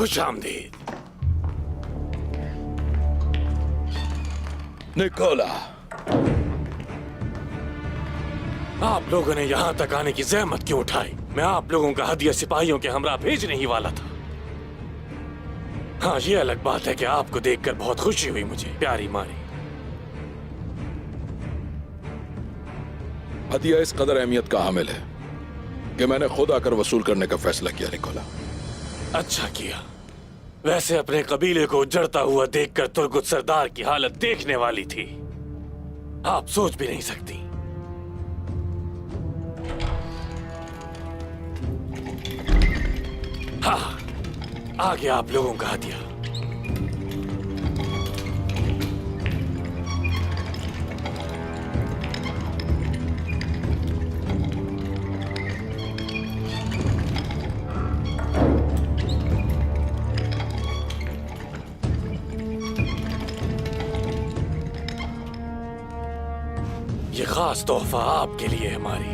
खुश आमदीद। निकोला, आप लोगों ने यहाँ तक आने की जहमत क्यों उठाई? मैं आप लोगों का हदिया सिपाहियों के हमरा भेजने ही वाला था। हाँ, ये अलग बात है कि आपको देखकर बहुत खुशी हुई मुझे, प्यारी मारी। हदिया इस कदर अहमियत का हामिल है कि मैंने खुद आकर वसूल करने का फैसला किया। निकोला, अच्छा किया। वैसे अपने कबीले को उजड़ता हुआ देखकर तुर्गुत सरदार की हालत देखने वाली थी। आप सोच भी नहीं सकती। हाँ, आगे आप लोगों का हदिया। ये खास तोहफा आपके लिए है मारी।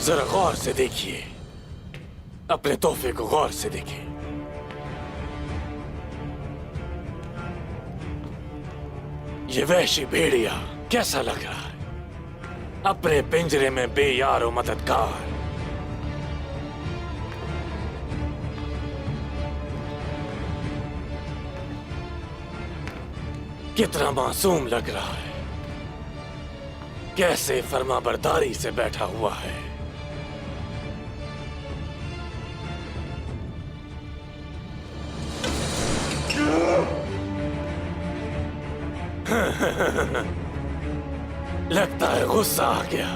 जरा गौर से देखिए, अपने तोहफे को गौर से देखिए। ये वहशी भेड़िया कैसा लग रहा है? अपने पिंजरे में बेयार और मददगार। कितना मासूम लग रहा है, कैसे फर्माबरदारी से बैठा हुआ है। लगता है गुस्सा आ गया।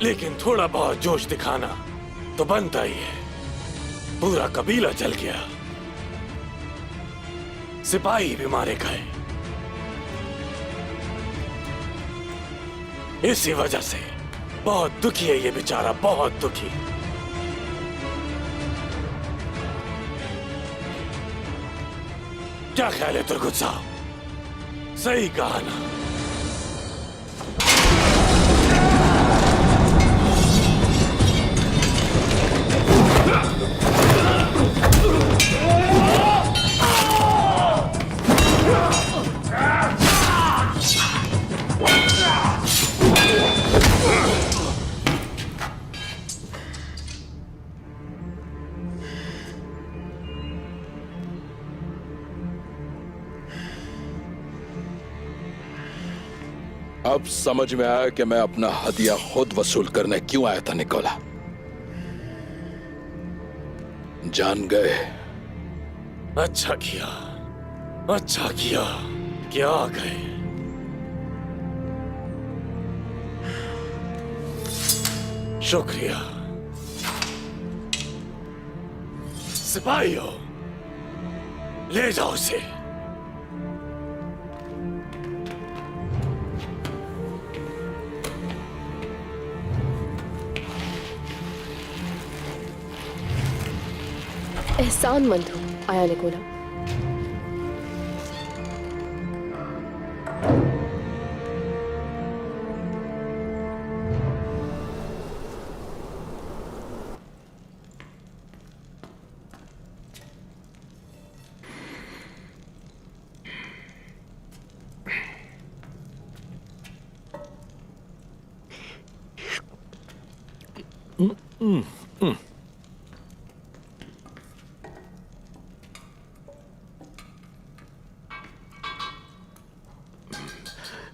लेकिन थोड़ा बहुत जोश दिखाना तो बनता ही है। पूरा कबीला जल गया, सिपाही भी मारे गए। इसी वजह से बहुत दुखी है ये बेचारा, बहुत दुखी। क्या ख्याल है तुर्गुत साहब? सही कहा ना? अब समझ में आया कि मैं अपना हदिया खुद वसूल करने क्यों आया था। निकोला, जान गए। अच्छा किया, अच्छा किया कि आ गए। शुक्रिया। सिपाहियों, ले जाओ उसे। एहसानमंद हूँ आया निकोला।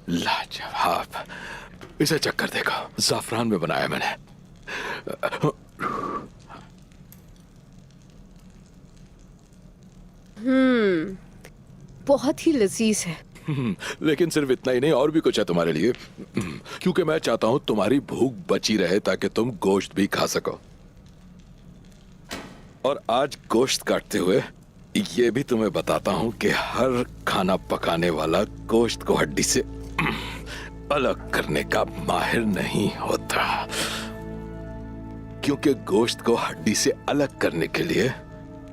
लाजवाब। इसे चक्कर देखो, ज़ाफ़रान में बनाया मैंने। बहुत ही लजीज है। लेकिन सिर्फ इतना ही नहीं, और भी कुछ है तुम्हारे लिए। क्योंकि मैं चाहता हूं तुम्हारी भूख बची रहे ताकि तुम गोश्त भी खा सको। और आज गोश्त काटते हुए ये भी तुम्हें बताता हूं कि हर खाना पकाने वाला गोश्त को हड्डी से अलग करने का माहिर नहीं होता, क्योंकि गोश्त को हड्डी से अलग करने के लिए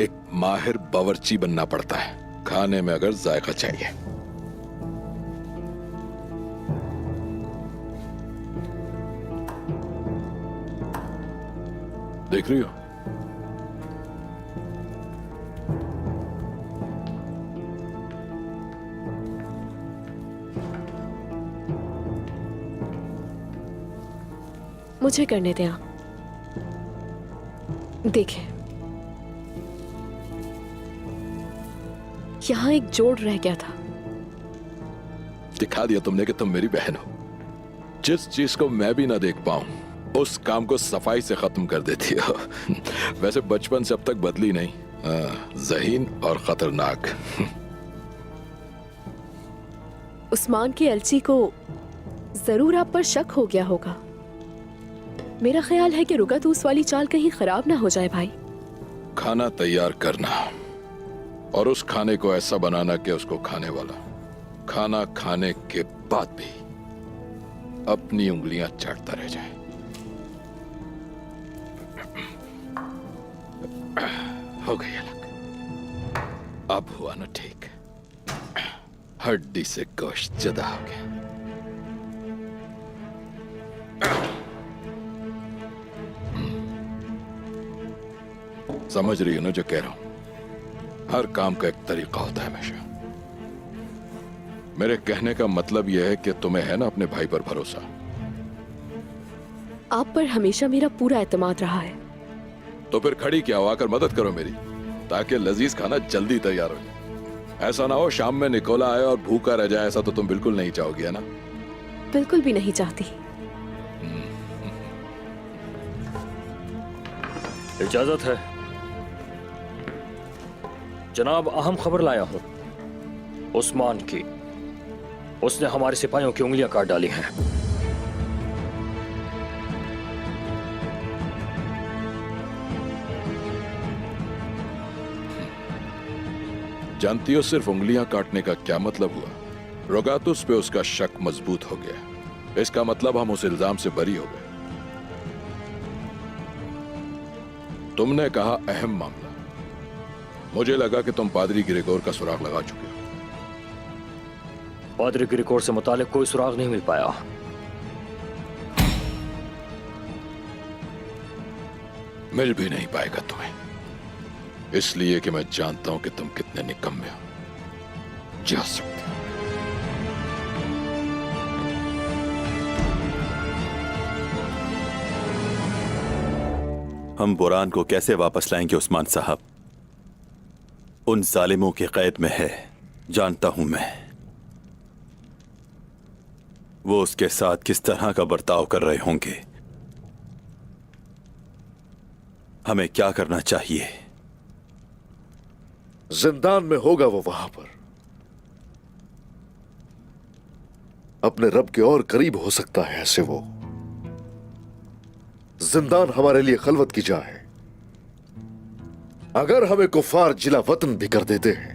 एक माहिर बावर्ची बनना पड़ता है, खाने में अगर जायका चाहिए। देख रही हो? मुझे करने दें आप। देखें, यहाँ एक जोड़ रह गया था। दिखा दिया तुमने कि तुम मेरी बहन हो। जिस चीज को मैं भी ना देख पाऊं, उस काम को सफाई से खत्म कर देती हो। वैसे बचपन से अब तक बदली नहीं, ज़हीन और खतरनाक। उस्मान के एलची को जरूर आप पर शक हो गया होगा। मेरा ख्याल है कि रुगतूस वाली चाल कहीं खराब ना हो जाए भाई। खाना तैयार करना और उस खाने को ऐसा बनाना कि उसको खाने वाला खाना खाने के बाद भी अपनी उंगलियां चाटता रह जाए। हो गई अलग। अब हुआ ना ठीक। हड्डी से गोश्त जुदा हो गया। समझ रही हो ना जो कह रहा हूं? हर काम का एक तरीका होता है हमेशा। मेरे कहने का मतलब यह है कि तुम्हें है ना अपने भाई पर भरोसा। आप पर हमेशा मेरा पूरा एतमाद रहा है। तो फिर खड़ी क्या हो, आकर मदद करो मेरी, ताकि लजीज खाना जल्दी तैयार हो जाए। ऐसा ना हो शाम में निकोला आए और भूखा रह जाए। ऐसा तो तुम बिल्कुल नहीं चाहोगी, है ना? बिल्कुल भी नहीं चाहती। इजाजत है जनाब, अहम खबर लाया हूं उस्मान की। उसने हमारे सिपाहियों की उंगलियां काट डाली हैं। जानती हो सिर्फ उंगलियां काटने का क्या मतलब हुआ? रोगातुस पे उसका शक मजबूत हो गया। इसका मतलब हम उस इल्जाम से बरी हो गए। तुमने कहा अहम मामला। मुझे लगा कि तुम पादरी ग्रेगोर का सुराग लगा चुके हो। पादरी ग्रेगोर से मुतालिक कोई सुराग नहीं मिल पाया। मिल भी नहीं पाएगा तुम्हें, इसलिए कि मैं जानता हूं कि तुम कितने निकम्मे हो। जा सकते हो। हम बुरान को कैसे वापस लाएंगे उस्मान साहब? उन जालिमों की कैद में है, जानता हूं मैं। वो उसके साथ किस तरह का बर्ताव कर रहे होंगे। हमें क्या करना चाहिए? जिंदान में होगा वो वहां पर। अपने रब के और करीब हो सकता है ऐसे वो। जिंदान हमारे लिए खलवत की जगह है। अगर हमें कुफार जिला वतन भी कर देते हैं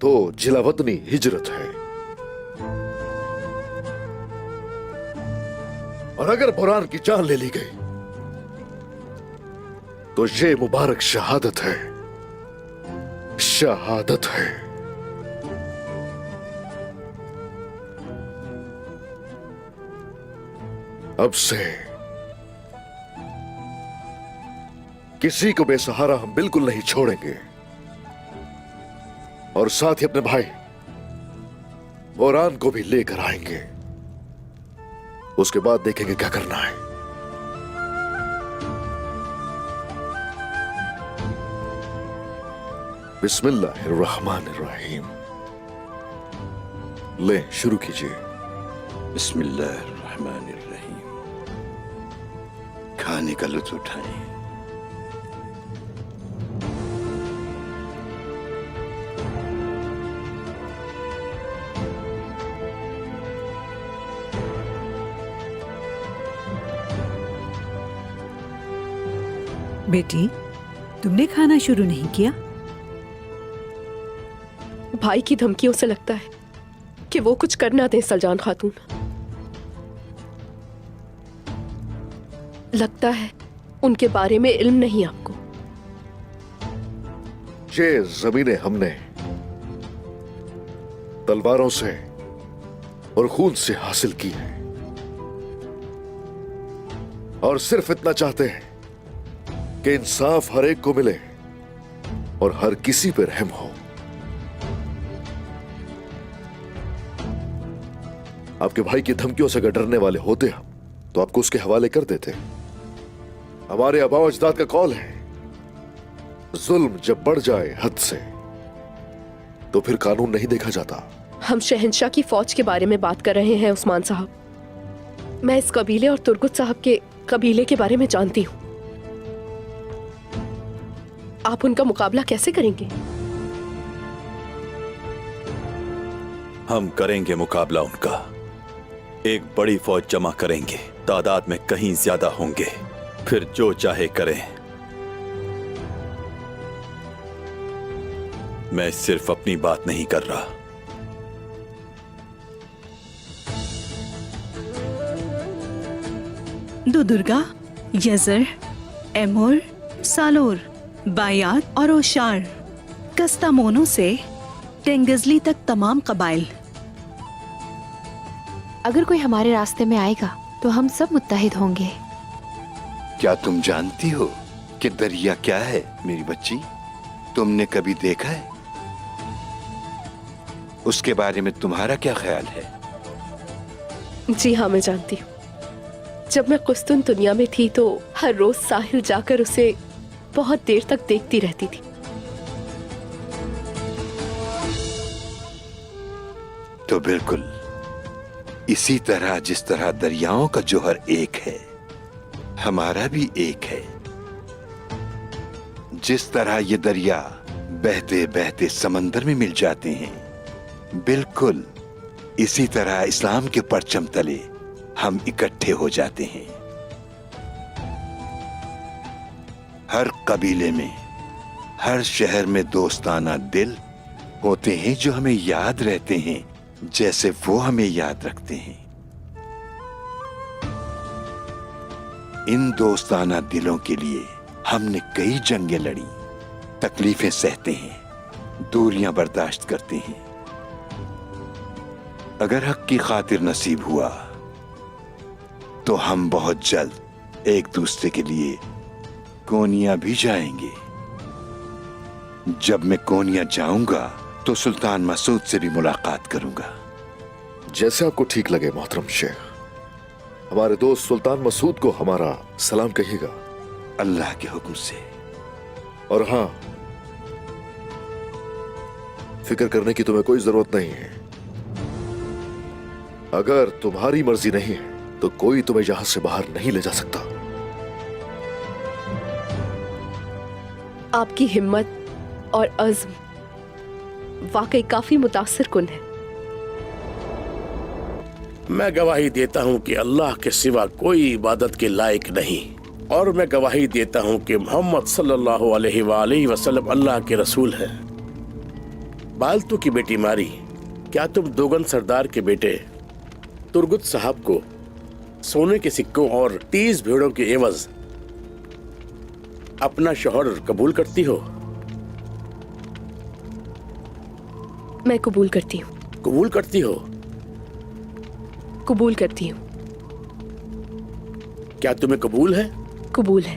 तो जिला वतनी हिजरत है। और अगर बुरान की जान ले ली गई तो ये मुबारक शहादत है, शहादत है। अब से किसी को बेसहारा हम बिल्कुल नहीं छोड़ेंगे, और साथ ही अपने भाई बोरान को भी लेकर आएंगे। उसके बाद देखेंगे क्या करना है। बिस्मिल्लाहिर्रहमानिर्रहीम। ले शुरू कीजिए। बिस्मिल्लाहिर्रहमानिर्रहीम। खाने का लुत्फ उठाएं। बेटी, तुमने खाना शुरू नहीं किया? भाई की धमकियों से लगता है कि वो कुछ करना दें सलजान खातून। लगता है उनके बारे में इल्म नहीं आपको। ये जमीनें हमने तलवारों से और खून से हासिल की है, और सिर्फ इतना चाहते हैं कि इंसाफ हर एक को मिले और हर किसी पर रहम हो। आपके भाई की धमकियों से अगर डरने वाले होते हम तो आपको उसके हवाले कर देते। हमारे आबाओ अजदाद का कौल है, जुल्म जब बढ़ जाए हद से तो फिर कानून नहीं देखा जाता। हम शहंशाह की फौज के बारे में बात कर रहे हैं उस्मान साहब। मैं इस कबीले और तुर्गुत साहब के कबीले के बारे में जानती हूं। आप उनका मुकाबला कैसे करेंगे? हम करेंगे मुकाबला उनका। एक बड़ी फौज जमा करेंगे, तादाद में कहीं ज्यादा होंगे, फिर जो चाहे करें। मैं सिर्फ अपनी बात नहीं कर रहा। दो दुर्गा, यजर, एमोर, सालोर, बायात और ओशार, कस्तामोनो से टेंगजली तक तमाम कबाइल। अगर कोई हमारे रास्ते में आएगा तो हम सब मुत्तहिद होंगे। क्या तुम जानती हो कि दरिया क्या है मेरी बच्ची? तुमने कभी देखा है? उसके बारे में तुम्हारा क्या ख्याल है? जी हाँ, मैं जानती हूँ। जब मैं कुस्तुन दुनिया में थी तो हर रोज साहिल जाकर उसे बहुत देर तक देखती रहती थी। तो बिल्कुल इसी तरह जिस तरह दरियाओं का जौहर एक है, हमारा भी एक है। जिस तरह ये दरिया बहते बहते समंदर में मिल जाते हैं, बिल्कुल इसी तरह इस्लाम के परचम तले हम इकट्ठे हो जाते हैं। हर कबीले में, हर शहर में दोस्ताना दिल होते हैं जो हमें याद रहते हैं जैसे वो हमें याद रखते हैं। इन दोस्ताना दिलों के लिए हमने कई जंगें लड़ी, तकलीफें सहते हैं, दूरियां बर्दाश्त करते हैं। अगर हक की खातिर नसीब हुआ तो हम बहुत जल्द एक दूसरे के लिए कोनिया भी जाएंगे। जब मैं कोनिया जाऊंगा तो सुल्तान मसूद से भी मुलाकात करूंगा। जैसे आपको ठीक लगे मोहतरम शेख। हमारे दोस्त सुल्तान मसूद को हमारा सलाम कहिएगा। अल्लाह के हुक्म से। और हां, फिक्र करने की तुम्हें कोई जरूरत नहीं है। अगर तुम्हारी मर्जी नहीं है तो कोई तुम्हें यहां से बाहर नहीं ले जा सकता। आपकी हिम्मत और अज़्म वाकई काफी मुतासिर कुन है। मैं गवाही देता हूं कि अल्लाह के सिवा कोई इबादत के लायक नहीं, और मैं गवाही देता हूं कि मोहम्मद सल्लल्लाहु अलैहि वसल्लम अल्लाह के रसूल हैं। बालतू की बेटी मारी, क्या तुम दोगन सरदार के बेटे तुर्गुत साहब को सोने के सिक्कों और 30 भेड़ों के एवज अपना शौहर कबूल करती हो? मैं कबूल करती हूँ। कबूल करती हो? कबूल करती हूँ। क्या तुम्हें कबूल है? कबूल है।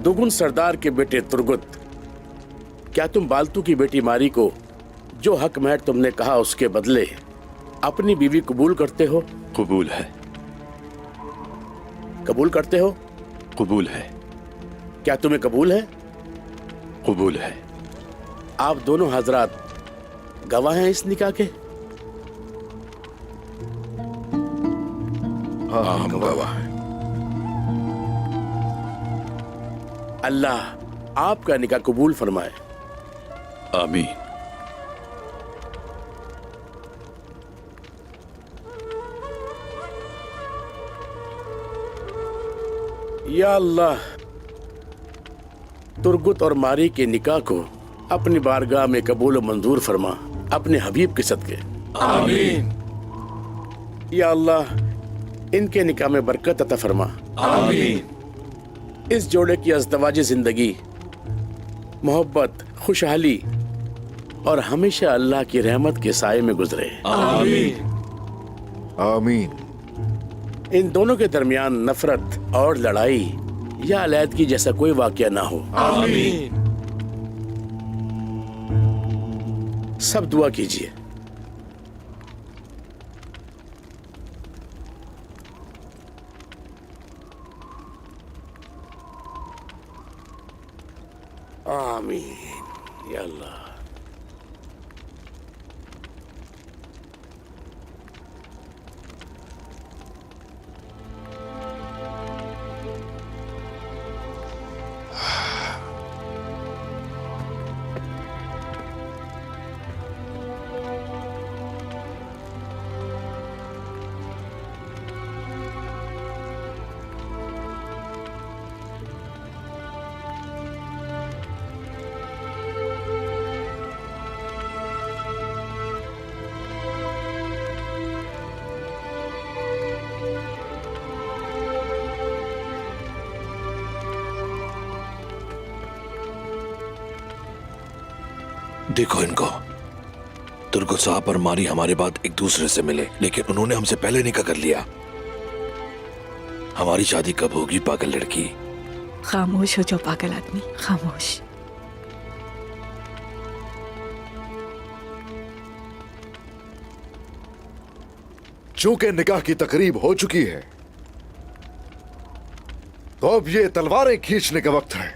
दुगुन सरदार के बेटे तुर्गुत, क्या तुम बालतू की बेटी मारी को जो हक महर तुमने कहा उसके बदले अपनी बीवी कबूल करते हो? कबूल है। कबूल करते हो? कबूल है। क्या तुम्हें कबूल है? कबूल है। आप दोनों हजरात गवाह हैं इस निकाह के? हाँ, हम गवाह हैं। अल्लाह आपका निकाह कबूल फरमाए। आमीन। या अल्लाह, तुर्गुत और मारी के निकाह को अपनी बारगाह में कबूल और मंजूर फरमा, अपने हबीब के सदके। आमीन। या अल्लाह, इनके निकाह में बरकत अता फरमा। आमीन। इस जोड़े की अज़दवाजी जिंदगी मोहब्बत, खुशहाली और हमेशा अल्लाह की रहमत के साए में गुजरे। आमीन। आमीन। इन दोनों के दरमियान नफरत और लड़ाई या अलैदगी जैसा कोई वाकया ना हो। आमीन। सब दुआ कीजिए। आमीन या अल्लाह। देखो इनको। तुर्को साहब और मारी हमारे बाद एक दूसरे से मिले, लेकिन उन्होंने हमसे पहले निकाह कर लिया। हमारी शादी कब होगी पागल लड़की? खामोश हो जो पागल आदमी, खामोश। चूंकि निकाह की तकरीब हो चुकी है, तो अब ये तलवारें खींचने का वक्त है।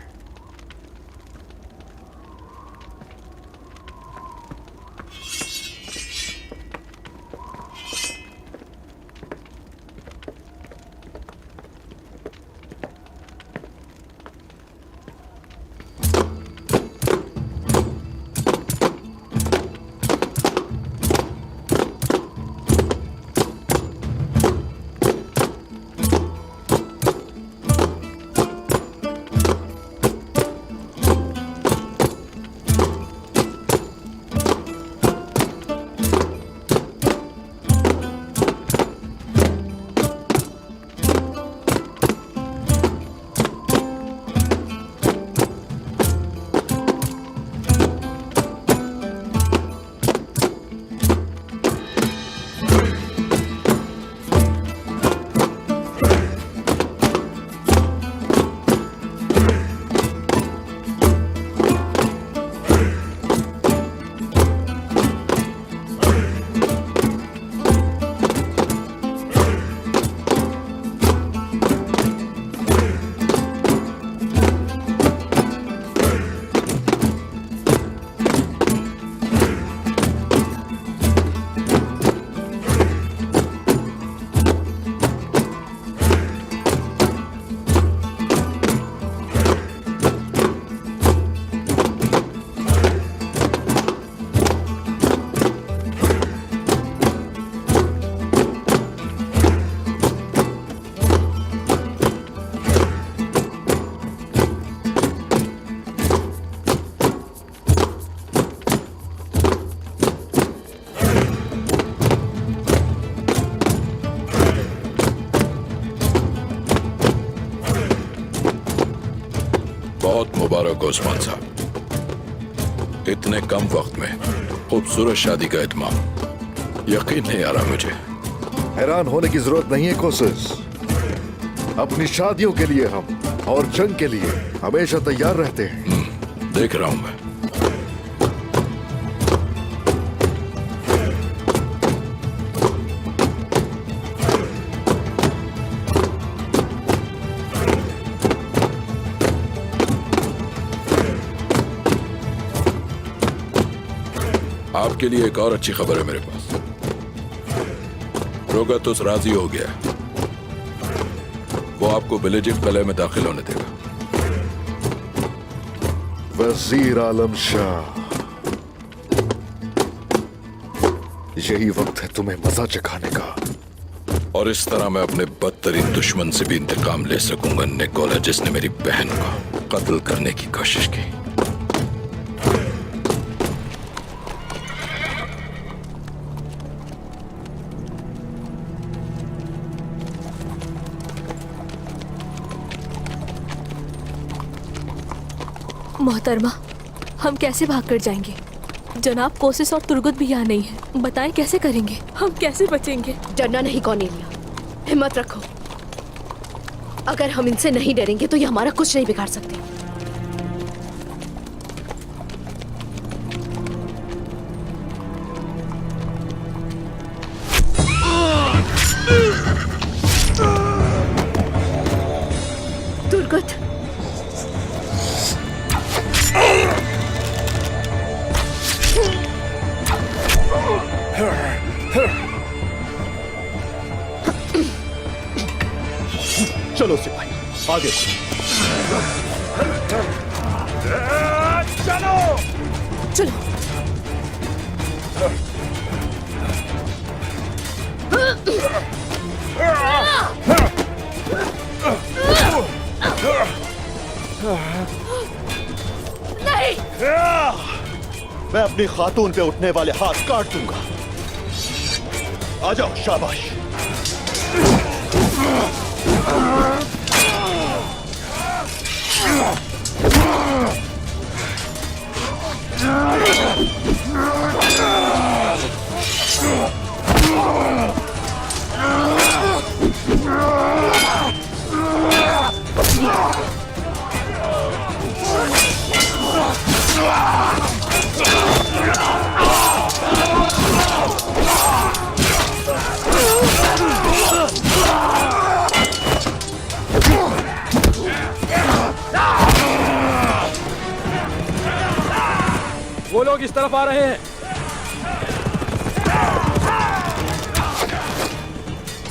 बहुत मुबारक हो उस्मान साहब, इतने कम वक्त में खूबसूरत शादी का इत्माम। यकीन नहीं आ रहा मुझे। हैरान होने की जरूरत नहीं है कोशिश। अपनी शादियों के लिए हम और जंग के लिए हमेशा तैयार रहते हैं। देख रहा हूं मैं। आपके लिए एक और अच्छी खबर है मेरे पास। रोगतुस राजी हो गया, वो आपको बिलेजिक किले में दाखिल होने देगा। वजीर आलम शाह, यही वक्त है तुम्हें मजा चखाने का। और इस तरह मैं अपने बदतरीन दुश्मन से भी इंतकाम ले सकूंगा, निकोला, जिसने मेरी बहन को कत्ल करने की कोशिश की। मोहतरमा, हम कैसे भाग कर जाएंगे? जनाब कोसिस और तुर्गुत भी यहाँ नहीं है। बताएं कैसे करेंगे? हम कैसे बचेंगे? डरना नहीं कॉर्नेलिया, हिम्मत रखो। अगर हम इनसे नहीं डरेंगे तो ये हमारा कुछ नहीं बिगाड़ सकते। तुर्गुत, चलो सिपाही आगे। चलो। नहीं। मैं अपनी खातून पे उठने वाले हाथ काट दूंगा। आ जाओ, शाबाश। वो लोग इस तरफ आ रहे हैं।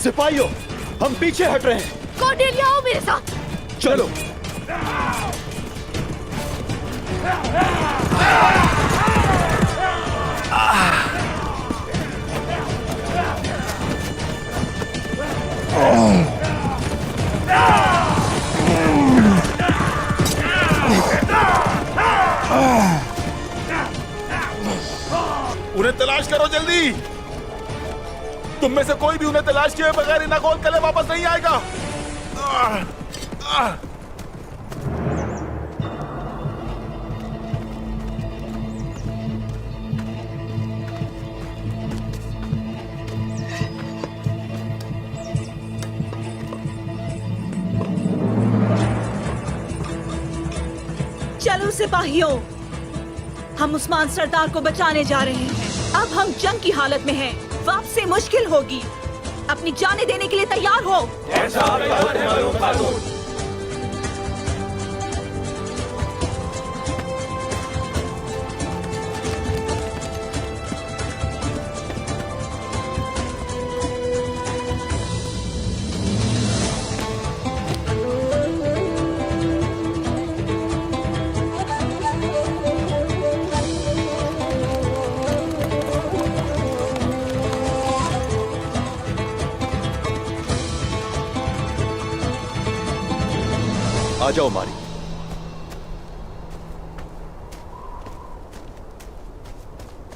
सिपाहियों, हम पीछे हट रहे हैं। कॉर्नेलिया, आओ मेरे साथ। चलो। उन्हें तलाश करो जल्दी। तुम में से कोई भी उन्हें तलाश किए बगैर इन अगोल कले वापस नहीं आएगा। चलो सिपाहियों, हम उस्मान सरदार को बचाने जा रहे हैं। अब हम जंग की हालत में हैं। वापसी मुश्किल होगी। अपनी जानें देने के लिए तैयार हो। आ जाओ मारी।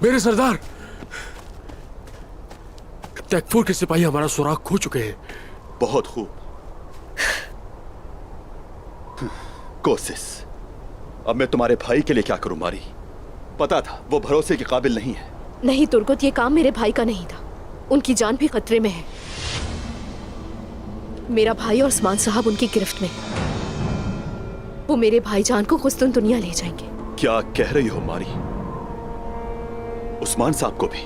मेरे सरदार, तैकफूर के सिपाही हमारा सुराग खो चुके हैं। बहुत खूब। कोशिश। अब मैं तुम्हारे भाई के लिए क्या करूं मारी? पता था वो भरोसे के काबिल नहीं है। नहीं तुर्गुत, ये काम मेरे भाई का नहीं था। उनकी जान भी खतरे में है। मेरा भाई और उस्मान साहब उनकी गिरफ्त में। वो मेरे भाईजान को कुस्तुन दुनिया ले जाएंगे। क्या कह रही हो मारी? उस्मान साहब को भी?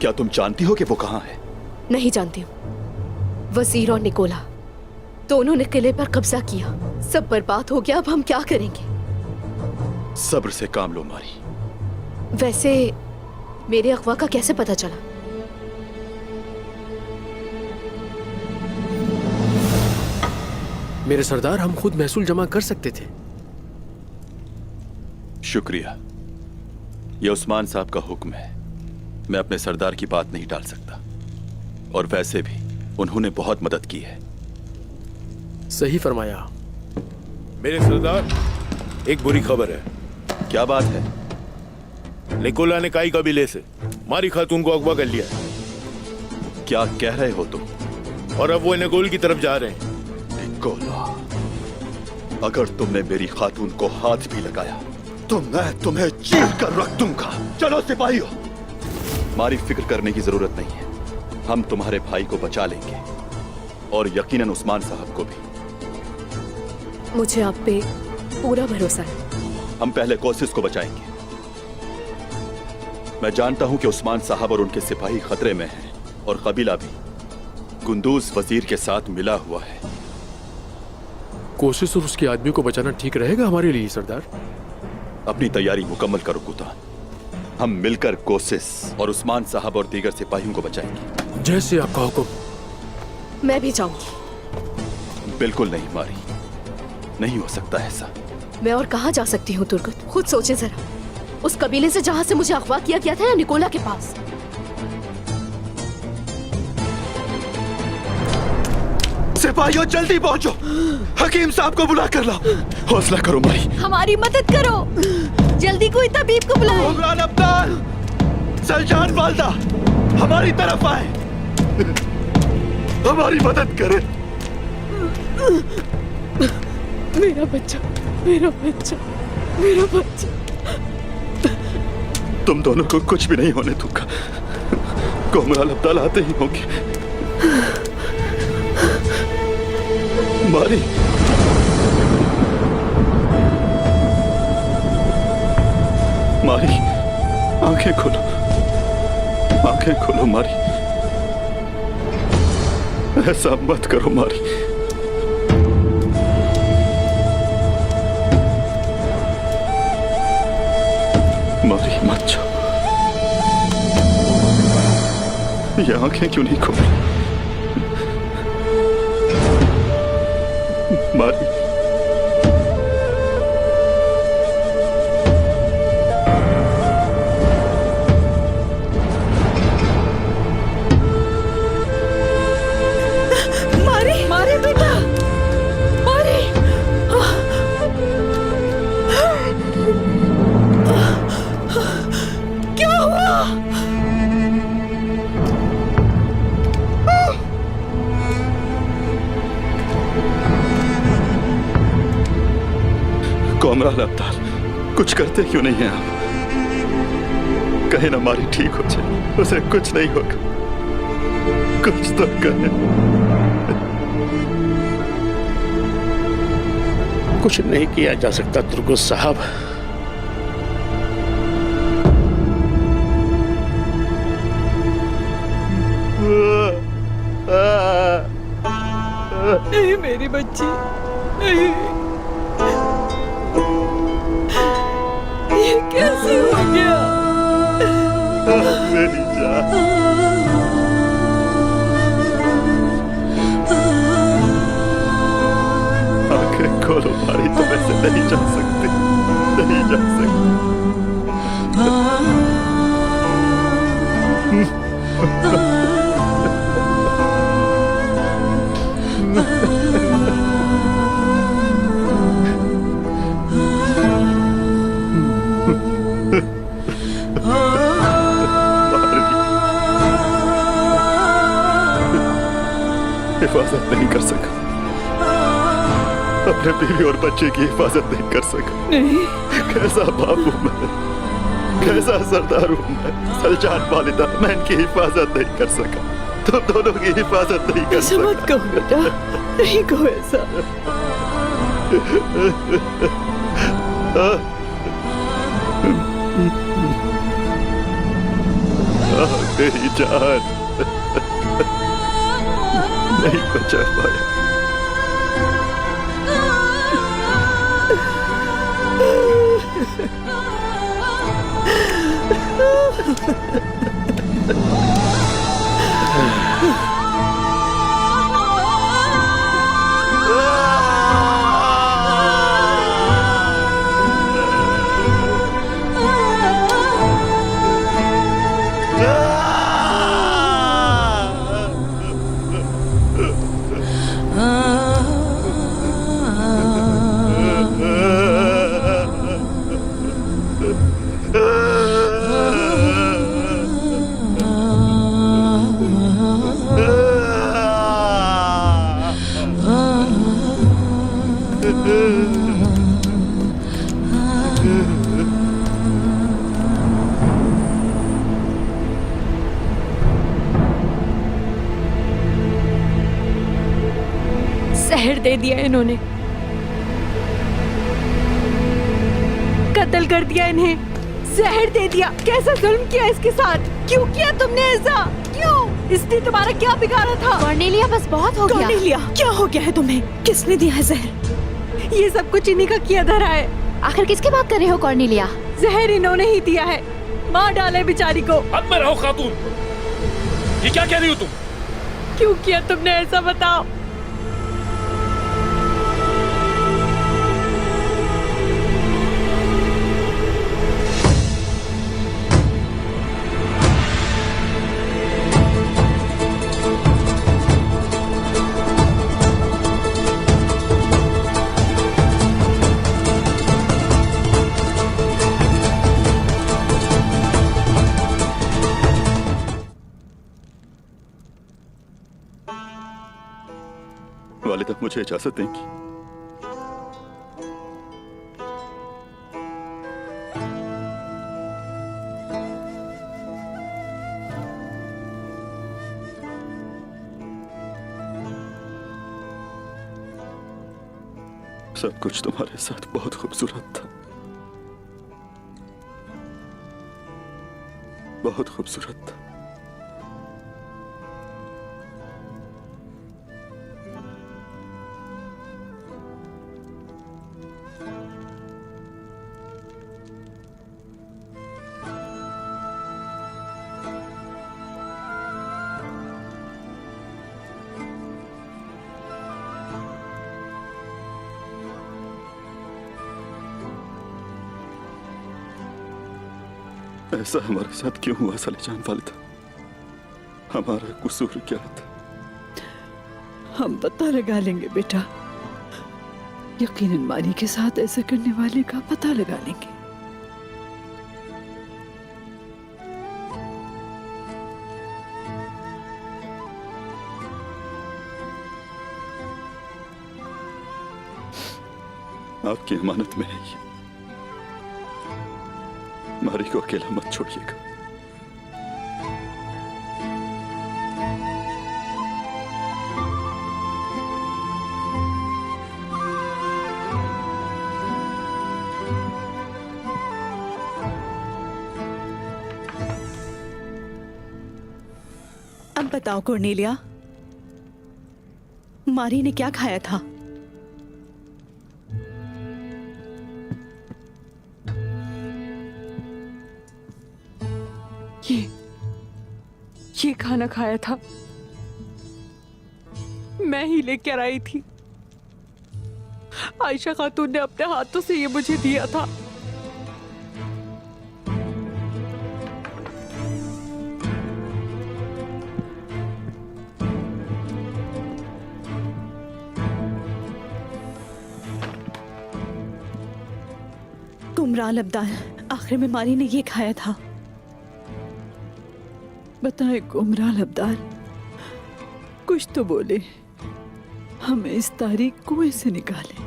क्या तुम जानती हो कि वो कहां है? नहीं जानती हूँ। वजीर और निकोला दोनों ने किले पर कब्जा किया। सब बर्बाद हो गया। अब हम क्या करेंगे? सब्र से काम लो मारी। वैसे मेरे अगवा का कैसे पता चला? मेरे सरदार, हम खुद महसूल जमा कर सकते थे। शुक्रिया। यह उस्मान साहब का हुक्म है। मैं अपने सरदार की बात नहीं टाल सकता। और वैसे भी उन्होंने बहुत मदद की है। सही फरमाया। मेरे सरदार, एक बुरी खबर है। क्या बात है? निकोला ने काई कबीले से मारी खातून को अगवा कर लिया। क्या कह रहे हो तुम? और अब वो नगोल की तरफ जा रहे हैं। गोला, अगर तुमने मेरी खातून को हाथ भी लगाया तो मैं तुम्हें चीर कर रख दूंगा। चलो सिपाहियों, हमारी फिक्र करने की जरूरत नहीं है। हम तुम्हारे भाई को बचा लेंगे और यकीनन उस्मान साहब को भी। मुझे आप पे पूरा भरोसा है। हम पहले कोशिश को बचाएंगे। मैं जानता हूं कि उस्मान साहब और उनके सिपाही खतरे में हैं और कबीला भी कुंदूज वजीर के साथ मिला हुआ है। कोशिश और उसके आदमी को बचाना ठीक रहेगा हमारे लिए सरदार। अपनी तैयारी मुकम्मल करो कुतान। हम मिलकर कोशिश और उस्मान साहब और दीगर सिपाहियों को बचाएंगे। जैसे आपका हुक्म। मैं भी जाऊंगी। बिल्कुल नहीं मारी, नहीं हो सकता ऐसा। मैं और कहाँ जा सकती हूँ तुर्गत? खुद सोचे जरा, उस कबीले से जहाँ से मुझे अगवा किया गया था या निकोला के पास। सिपाहियों जल्दी पहुंचो, हकीम साहब को बुला कर लाओ। हौसला करो मारी। हमारी मदद करो, जल्दी कोई तबीब को बुलाओ। उमरान अब्दाल, सलजान वालदा, हमारी तरफ आए, हमारी मदद करें। मेरा बच्चा, मेरा बच्चा, मेरा बच्चा। तुम दोनों को कुछ भी नहीं होने दूंगा। उमरान अब्दाल आते ही होंगे। मारी, मारी, आंखें खोलो, आंखें खोलो मारी। ऐसा मत करो मारी। मारी मत जाओ। ये आंखें क्यों नहीं खोली? मारी, मारी, मारी बेटा, मारी। क्या हुआ? उमरान अब्दाल, कुछ करते क्यों नहीं हैं आप? कहे ना मारी ठीक हो जाए, उसे कुछ नहीं होगा। कुछ तो कहे। कुछ नहीं किया जा सकता तुर्गुस साहब। नहीं मेरी बच्ची, नहीं। ये कैसे हो गया? मेरी जान, आंखें खोलो मारी, तुम ऐसे नहीं जा सकती, नहीं जा सकती। हिफाजत नहीं कर सका, अपने बीवी और बच्चे की हिफाजत नहीं कर सका। नहीं। कैसा बाप हूं मैं, कैसा सरदार हूं मैं। सलजान वालिदा, मैं इनकी हिफाजत नहीं कर सका, तुम दोनों की हिफाजत नहीं कर ऐसा मत सका। कहो बेटा, नहीं कहो ऐसा। मेरी जान, नहीं बचा पाया। जहर दे दिया इन्होंने, कत्ल कर दिया इन्हें, जहर दे दिया। कैसा जुल्म किया इसके साथ, क्यों किया तुमने ऐसा, क्यों? इसने तुम्हारा क्या बिगाड़ा था? कॉर्नेलिया बस बहुत हो गया। कॉर्नेलिया, क्या हो गया है तुम्हें? किसने दिया है जहर? ये सब कुछ इन्हीं का किया धरा है। आखिर किसकी बात कर रहे हो कॉर्नेलिया? जहर इन्होंने ही दिया है, मार डाले बेचारी को। अब में रहो खातून, ये क्या कह रही हो तुम? क्यों किया तुमने ऐसा, बताओ। वालिदा मुझे इजाजत देंगी? सब कुछ तुम्हारे साथ बहुत खूबसूरत था, बहुत खूबसूरत था। ऐसा हमारे साथ क्यों हुआ सलीजान वालिदा? हमारा कसूर क्या था? हम पता लगा लेंगे बेटा, यकीनन मारी के साथ ऐसा करने वाले का पता लगा लेंगे। आपकी अमानत में है ये, मारी को अकेला मत छोड़िएगा। अब बताओ कॉर्नेलिया, मारी ने क्या खाया था? ये खाना खाया था, मैं ही लेकर आई थी। आयशा खातून ने अपने हाथों से ये मुझे दिया था। कुमराल अब्दाल, आखिर में मारी ने ये खाया था। बताए कुमराल अब्दाल, कुछ तो बोले, हमें इस तारीख कुएं से निकाले।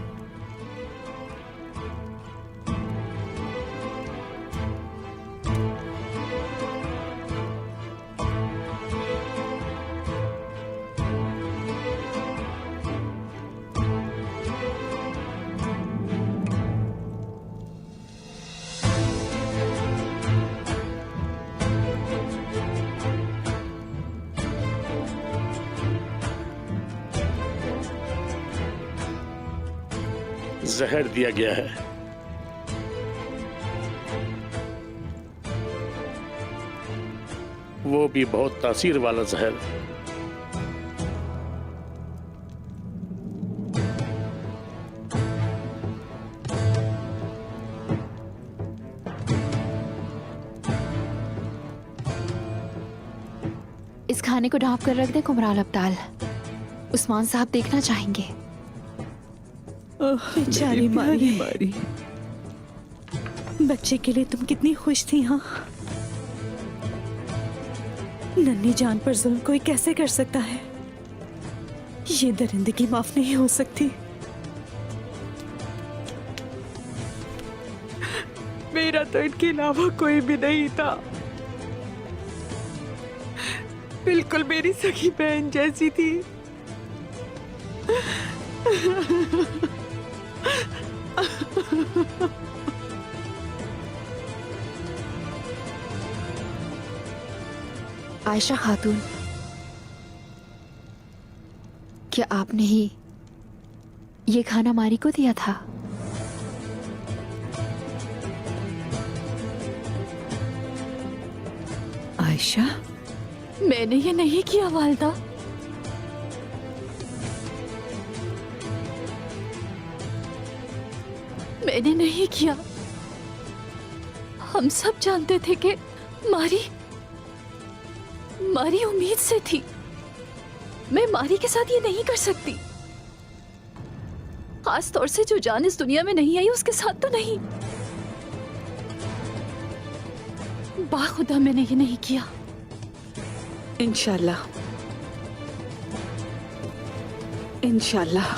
जहर दिया गया है। वो भी बहुत तासीर वाला जहर। इस खाने को ढांप कर रख दे कुमराल अब्दाल, उस्मान साहब देखना चाहेंगे। बेचारी मारी, बच्चे के लिए तुम कितनी खुश थी। हाँ, नन्ही जान पर जुल्म कोई कैसे कर सकता है? ये दरिंदगी माफ नहीं हो सकती। मेरा तो इनके अलावा कोई भी नहीं था, बिल्कुल मेरी सगी बहन जैसी थी। आयशा खातून, क्या आपने ही ये खाना मारी को दिया था? आयशा, मैंने ये नहीं किया वालदा। मैंने नहीं किया। हम सब जानते थे कि मारी उम्मीद से थी। मैं मारी के साथ ये नहीं कर सकती, खास तौर से जो जान इस दुनिया में नहीं आई उसके साथ तो नहीं। बाखुदा मैंने ये नहीं किया। इंशाल्लाह, इंशाल्लाह।